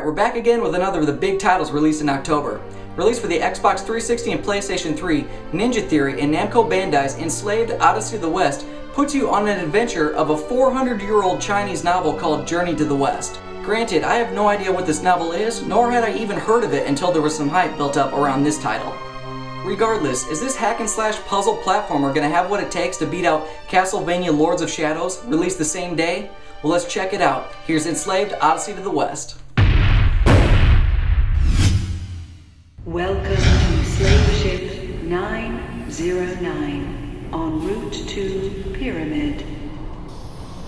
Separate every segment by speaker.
Speaker 1: Alright, we're back again with another of the big titles released in October. Released for the Xbox 360 and PlayStation 3, Ninja Theory and Namco-Bandai's Enslaved, Odyssey of the West puts you on an adventure of a 400-year-old Chinese novel called Journey to the West. Granted, I have no idea what this novel is, nor had I even heard of it until there was some hype built up around this title. Regardless, is this hack and slash puzzle platformer going to have what it takes to beat out Castlevania Lords of Shadows, released the same day? Well, let's check it out. Here's Enslaved, Odyssey to the West.
Speaker 2: Welcome to Slave Ship 909, en route to Pyramid.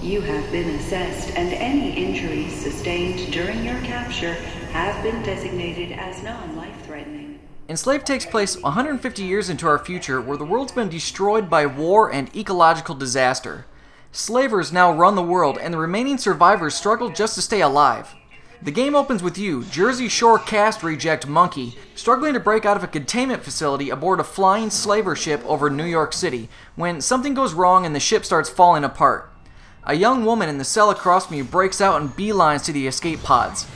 Speaker 2: You have been assessed, and any injuries sustained during your capture have been designated as non-life-threatening.
Speaker 1: Enslaved takes place 150 years into our future, where the world's been destroyed by war and ecological disaster. Slavers now run the world, and the remaining survivors struggle just to stay alive. The game opens with you, Jersey Shore caste reject Monkey, struggling to break out of a containment facility aboard a flying slaver ship over New York City, when something goes wrong and the ship starts falling apart. A young woman in the cell across from you breaks out and beelines to the escape pods.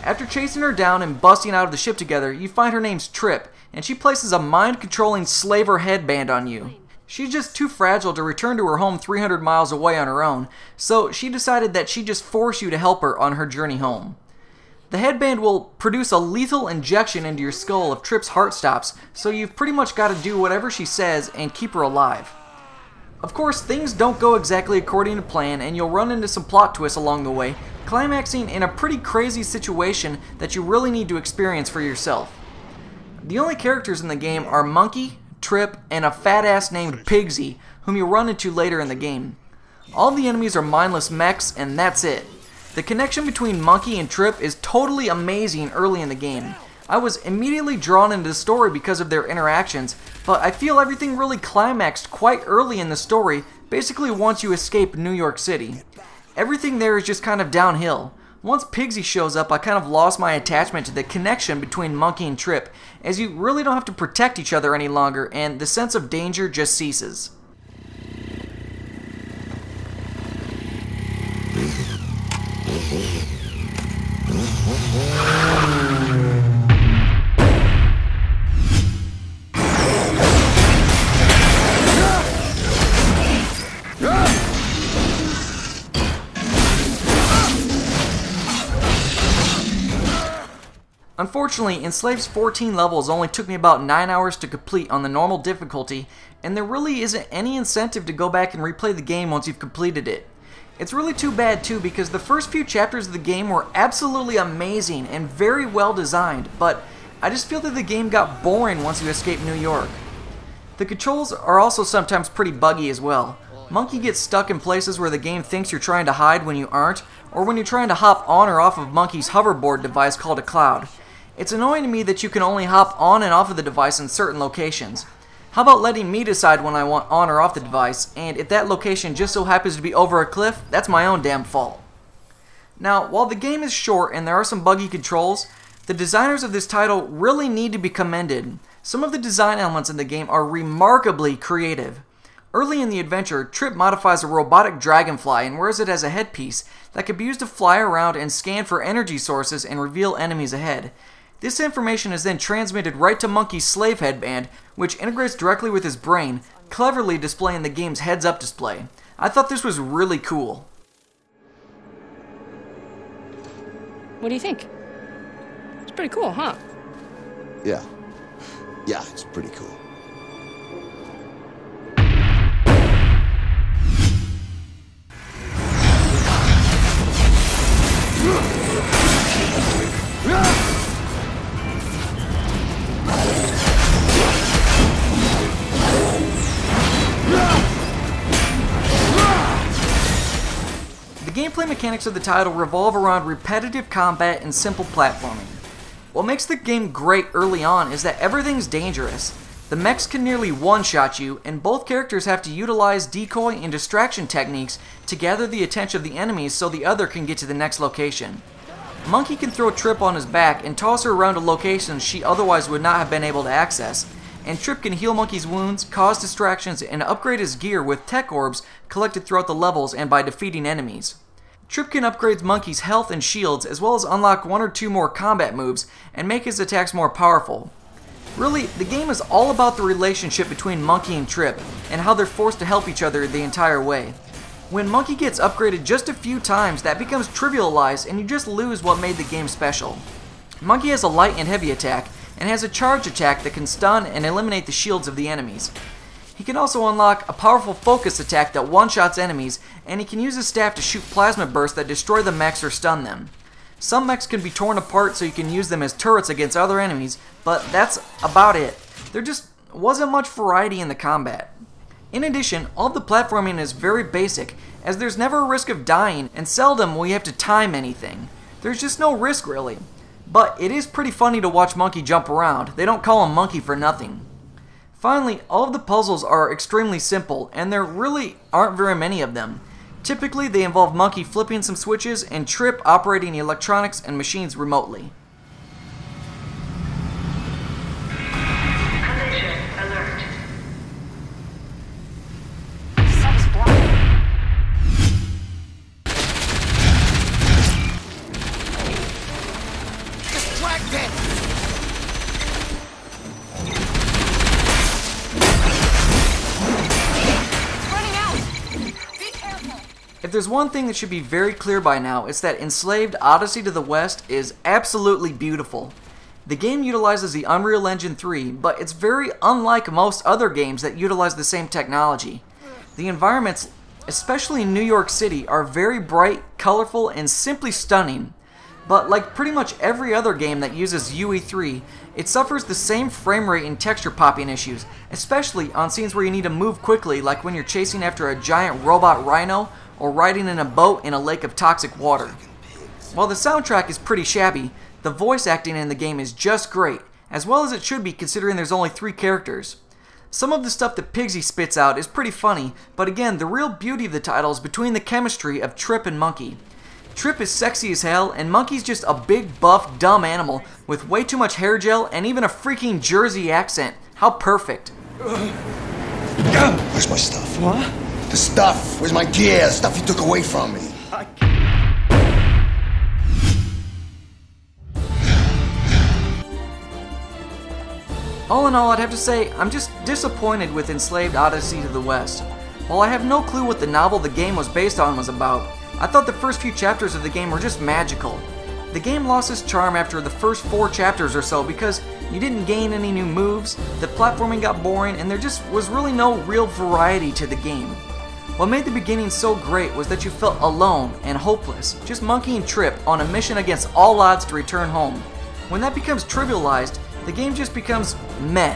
Speaker 1: After chasing her down and busting out of the ship together, you find her name's Trip, and she places a mind-controlling slaver headband on you. She's just too fragile to return to her home 300 miles away on her own, so she decided that she'd just force you to help her on her journey home. The headband will produce a lethal injection into your skull if Trip's heart stops, so you've pretty much got to do whatever she says and keep her alive. Of course, things don't go exactly according to plan, and you'll run into some plot twists along the way, climaxing in a pretty crazy situation that you really need to experience for yourself. The only characters in the game are Monkey, Trip, and a fat ass named Pigsy, whom you'll run into later in the game. All the enemies are mindless mechs, and that's it. The connection between Monkey and Trip is totally amazing early in the game. I was immediately drawn into the story because of their interactions, but I feel everything really climaxed quite early in the story, basically once you escape New York City. Everything there is just kind of downhill. Once Pigsy shows up, I kind of lost my attachment to the connection between Monkey and Trip, as you really don't have to protect each other any longer, and the sense of danger just ceases. Unfortunately, Enslaved's 14 levels only took me about 9 hours to complete on the normal difficulty, and there really isn't any incentive to go back and replay the game once you've completed it. It's really too bad too, because the first few chapters of the game were absolutely amazing and very well designed, but I just feel that the game got boring once you escape New York. The controls are also sometimes pretty buggy as well. Monkey gets stuck in places where the game thinks you're trying to hide when you aren't, or when you're trying to hop on or off of Monkey's hoverboard device called a cloud. It's annoying to me that you can only hop on and off of the device in certain locations. How about letting me decide when I want on or off the device, and if that location just so happens to be over a cliff, that's my own damn fault. Now, while the game is short and there are some buggy controls, the designers of this title really need to be commended. Some of the design elements in the game are remarkably creative. Early in the adventure, Trip modifies a robotic dragonfly and wears it as a headpiece that can be used to fly around and scan for energy sources and reveal enemies ahead. This information is then transmitted right to Monkey's slave headband, which integrates directly with his brain, cleverly displaying the game's heads-up display. I thought this was really cool.
Speaker 3: What do you think? It's pretty cool, huh?
Speaker 4: Yeah. Yeah, it's pretty cool.
Speaker 1: The gameplay mechanics of the title revolve around repetitive combat and simple platforming. What makes the game great early on is that everything's dangerous. The mechs can nearly one-shot you, and both characters have to utilize decoy and distraction techniques to gather the attention of the enemies so the other can get to the next location. Monkey can throw Trip on his back and toss her around to locations she otherwise would not have been able to access, and Trip can heal Monkey's wounds, cause distractions, and upgrade his gear with tech orbs collected throughout the levels and by defeating enemies. Trip can upgrade Monkey's health and shields, as well as unlock 1 or 2 more combat moves and make his attacks more powerful. Really, the game is all about the relationship between Monkey and Trip, and how they're forced to help each other the entire way. When Monkey gets upgraded just a few times, that becomes trivialized and you just lose what made the game special. Monkey has a light and heavy attack, and has a charge attack that can stun and eliminate the shields of the enemies. He can also unlock a powerful focus attack that one-shots enemies, and he can use his staff to shoot plasma bursts that destroy the mechs or stun them. Some mechs can be torn apart so you can use them as turrets against other enemies, but that's about it. There just wasn't much variety in the combat. In addition, all of the platforming is very basic, as there's never a risk of dying, and seldom will you have to time anything. There's just no risk really. But it is pretty funny to watch Monkey jump around. They don't call him Monkey for nothing. Finally, all of the puzzles are extremely simple, and there really aren't very many of them. Typically, they involve Monkey flipping some switches and Trip operating electronics and machines remotely.
Speaker 2: Collision alert.
Speaker 4: Distract them!
Speaker 1: If there's one thing that should be very clear by now, it's that Enslaved Odyssey to the West is absolutely beautiful. The game utilizes the Unreal Engine 3, but it's very unlike most other games that utilize the same technology. The environments, especially in New York City, are very bright, colorful, and simply stunning. But like pretty much every other game that uses UE3, it suffers the same frame rate and texture popping issues, especially on scenes where you need to move quickly, like when you're chasing after a giant robot rhino or riding in a boat in a lake of toxic water. While the soundtrack is pretty shabby, the voice acting in the game is just great, as well as it should be considering there's only 3 characters. Some of the stuff that Pigsy spits out is pretty funny, but again, the real beauty of the title is between the chemistry of Trip and Monkey. Trip is sexy as hell, and Monkey's just a big, buff, dumb animal with way too much hair gel and even a freaking Jersey accent. How perfect.
Speaker 4: Where's my stuff?
Speaker 5: What?
Speaker 4: The stuff! Where's my gear? The stuff you took away from me.
Speaker 1: All in all, I'd have to say, I'm just disappointed with Enslaved Odyssey to the West. While I have no clue what the novel the game was based on was about, I thought the first few chapters of the game were just magical. The game lost its charm after the first 4 chapters or so because you didn't gain any new moves, the platforming got boring, and there just was really no real variety to the game. What made the beginning so great was that you felt alone and hopeless, just Monkey and Trip on a mission against all odds to return home. When that becomes trivialized, the game just becomes meh.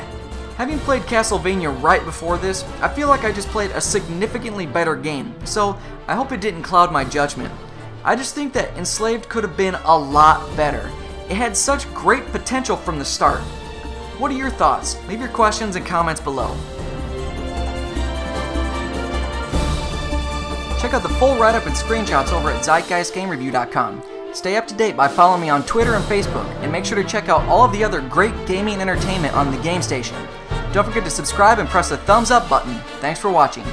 Speaker 1: Having played Castlevania right before this, I feel like I just played a significantly better game, so I hope it didn't cloud my judgment. I just think that Enslaved could have been a lot better. It had such great potential from the start. What are your thoughts? Leave your questions and comments below. Check out the full write-up and screenshots over at ZeitgeistGameReview.com. Stay up to date by following me on Twitter and Facebook, and make sure to check out all of the other great gaming entertainment on the Game Station. Don't forget to subscribe and press the thumbs up button. Thanks for watching.